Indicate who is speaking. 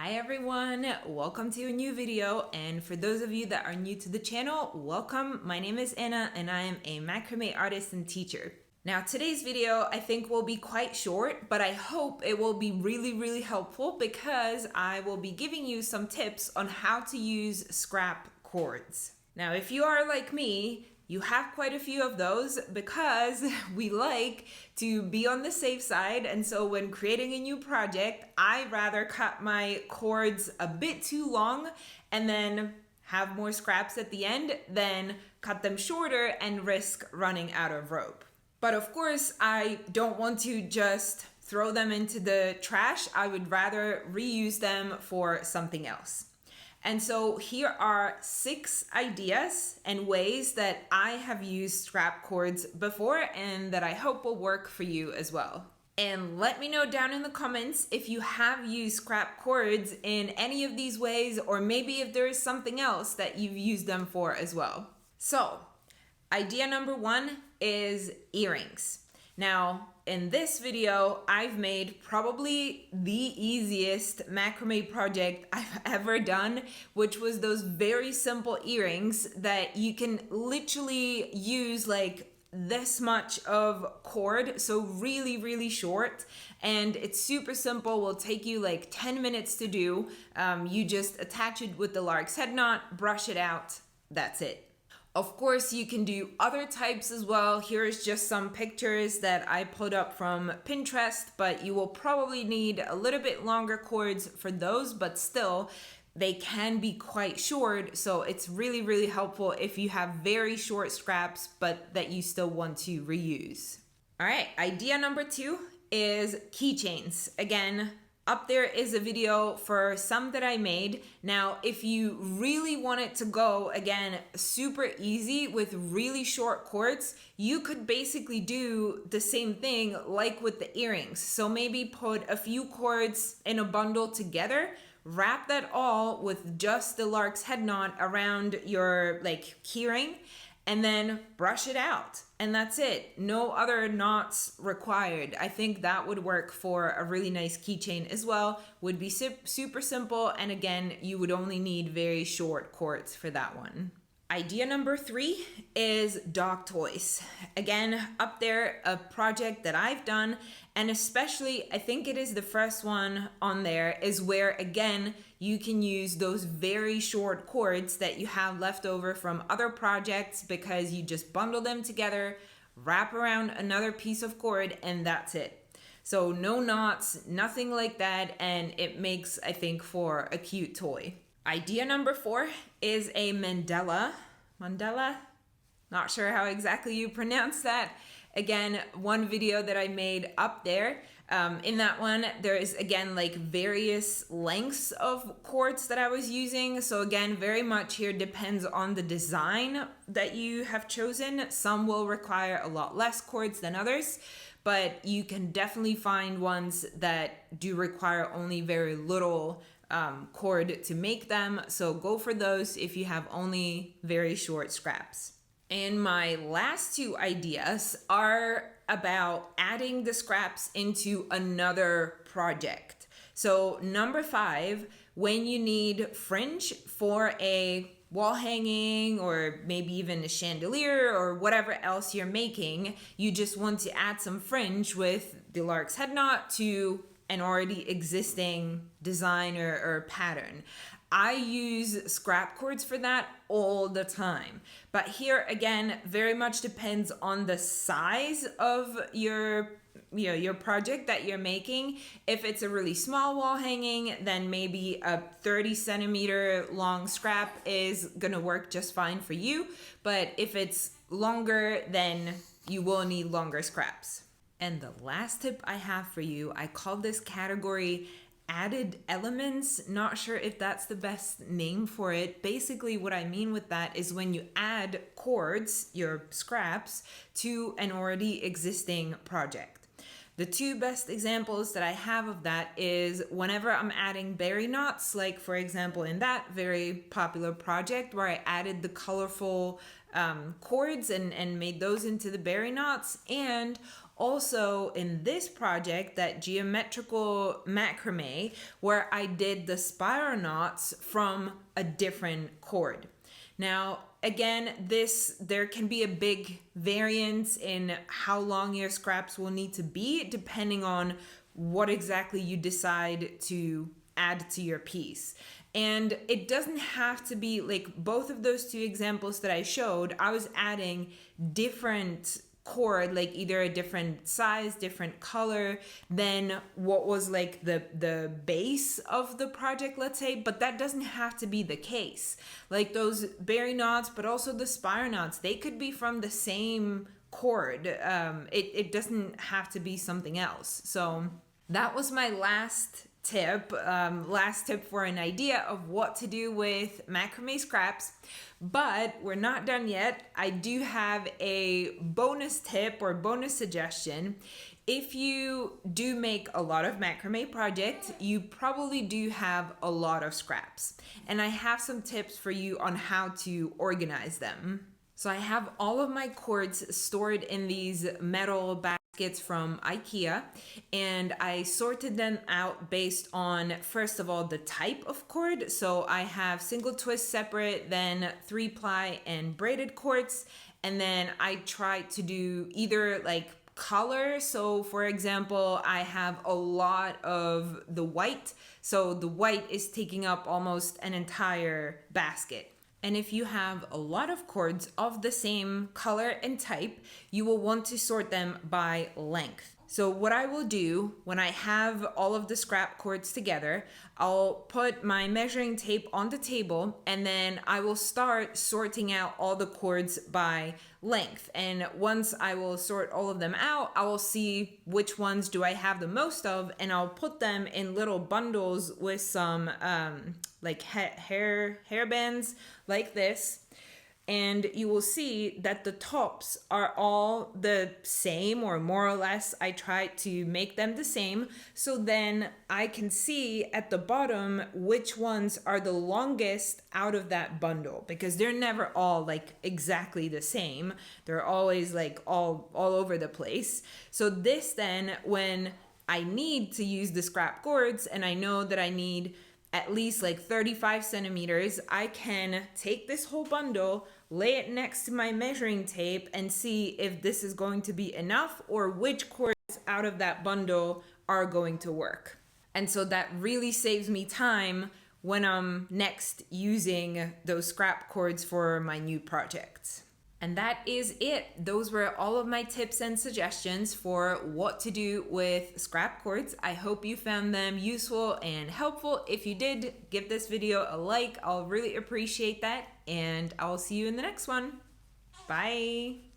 Speaker 1: Hi everyone, welcome to a new video, and for those of you that are new to the channel, welcome. My name is Anna and I am a macrame artist and teacher. Now today's video I think will be quite short, but I hope it will be really helpful because I will be giving you some tips on how to use scrap cords. Now if you are like me, you have quite a few of those because we like to be on the safe side, and so when creating a new project, I rather cut my cords a bit too long and then have more scraps at the end than cut them shorter and risk running out of rope. But of course, I don't want to just throw them into the trash. I would rather reuse them for something else. And so here are 6 ideas and ways that I have used scrap cords before and that I hope will work for you as well. And let me know down in the comments if you have used scrap cords in any of these ways, or maybe if there is something else that you've used them for as well. So, idea number 1 is earrings. Now, in this video, I've made probably the easiest macrame project I've ever done, which was those very simple earrings that you can literally use like this much of cord, so really short, and it's super simple. Will take you like 10 minutes to do. You just attach it with the lark's head knot, brush it out, that's it. Of course, you can do other types as well. Here's just some pictures that I put up from Pinterest, but you will probably need a little bit longer cords for those, but still, they can be quite short, so it's really helpful if you have very short scraps, but that you still want to reuse. All right, idea number 2 is keychains. Again, up there is a video for some that I made. Now, if you really want it to go, again, super easy with really short cords, you could basically do the same thing like with the earrings. So maybe put a few cords in a bundle together, wrap that all with just the lark's head knot around your like keyring, and then brush it out. And that's it. No other knots required. I think that would work for a really nice keychain as well. Would be super simple. And again, you would only need very short cords for that one. Idea number 3 is dog toys. Again, up there, a project that I've done, and especially I think it is the first one on there, is where again you can use those very short cords that you have left over from other projects because you just bundle them together, wrap around another piece of cord, and that's it. So no knots, nothing like that, and it makes, I think, for a cute toy. Idea number 4 is a Mandela, not sure how exactly you pronounce that. Again, one video that I made up there. In that one, there is again like various lengths of cords that I was using. So again, very much here depends on the design that you have chosen. Some will require a lot less cords than others, but you can definitely find ones that do require only very little cord to make them. So go for those if you have only very short scraps. And my last 2 ideas are about adding the scraps into another project. So number 5, when you need fringe for a wall hanging or maybe even a chandelier or whatever else you're making, you just want to add some fringe with the lark's head knot to an already existing design or pattern. I use scrap cords for that all the time. But here again, very much depends on the size of your project that you're making. If it's a really small wall hanging, then maybe a 30 centimeter long scrap is gonna work just fine for you. But if it's longer, then you will need longer scraps. And the last tip I have for you, I call this category added elements. Not sure if that's the best name for it. Basically what I mean with that is when you add cords, your scraps, to an already existing project. The 2 best examples that I have of that is whenever I'm adding berry knots, like for example in that very popular project where I added the colorful cords and made those into the berry knots, and also in this project, that geometrical macrame, where I did the spiral knots from a different cord. Now, again, there can be a big variance in how long your scraps will need to be depending on what exactly you decide to add to your piece. And it doesn't have to be like both of those two examples that I showed. I was adding different cord, like either a different size, different color than what was like the base of the project, let's say, but that doesn't have to be the case. Like those berry knots, but also the spiral knots, they could be from the same cord. It doesn't have to be something else. So that was my last tip for an idea of what to do with macrame scraps. But we're not done yet. I do have a bonus tip or bonus suggestion. If you do make a lot of macrame projects, you probably do have a lot of scraps. And I have some tips for you on how to organize them. So I have all of my cords stored in these metal baskets from IKEA, and I sorted them out based on, first of all, the type of cord. So I have single twist separate, then 3-ply and braided cords, and then I try to do either like color. So for example, I have a lot of the white, so the white is taking up almost an entire basket. And if you have a lot of cords of the same color and type, you will want to sort them by length. So what I will do when I have all of the scrap cords together, I'll put my measuring tape on the table, and then I will start sorting out all the cords by length. And once I will sort all of them out, I will see which ones do I have the most of, and I'll put them in little bundles with some like hair bands like this. And you will see that the tops are all the same, or more or less. I try to make them the same, so then I can see at the bottom which ones are the longest out of that bundle, because they're never all like exactly the same. They're always like all over the place. So this then, when I need to use the scrap cords and I know that I need at least like 35 centimeters, I can take this whole bundle, lay it next to my measuring tape, and see if this is going to be enough or which cords out of that bundle are going to work. And so that really saves me time when I'm next using those scrap cords for my new projects. And that is it. Those were all of my tips and suggestions for what to do with scrap cords. I hope you found them useful and helpful. If you did, give this video a like. I'll really appreciate that. And I'll see you in the next one. Bye.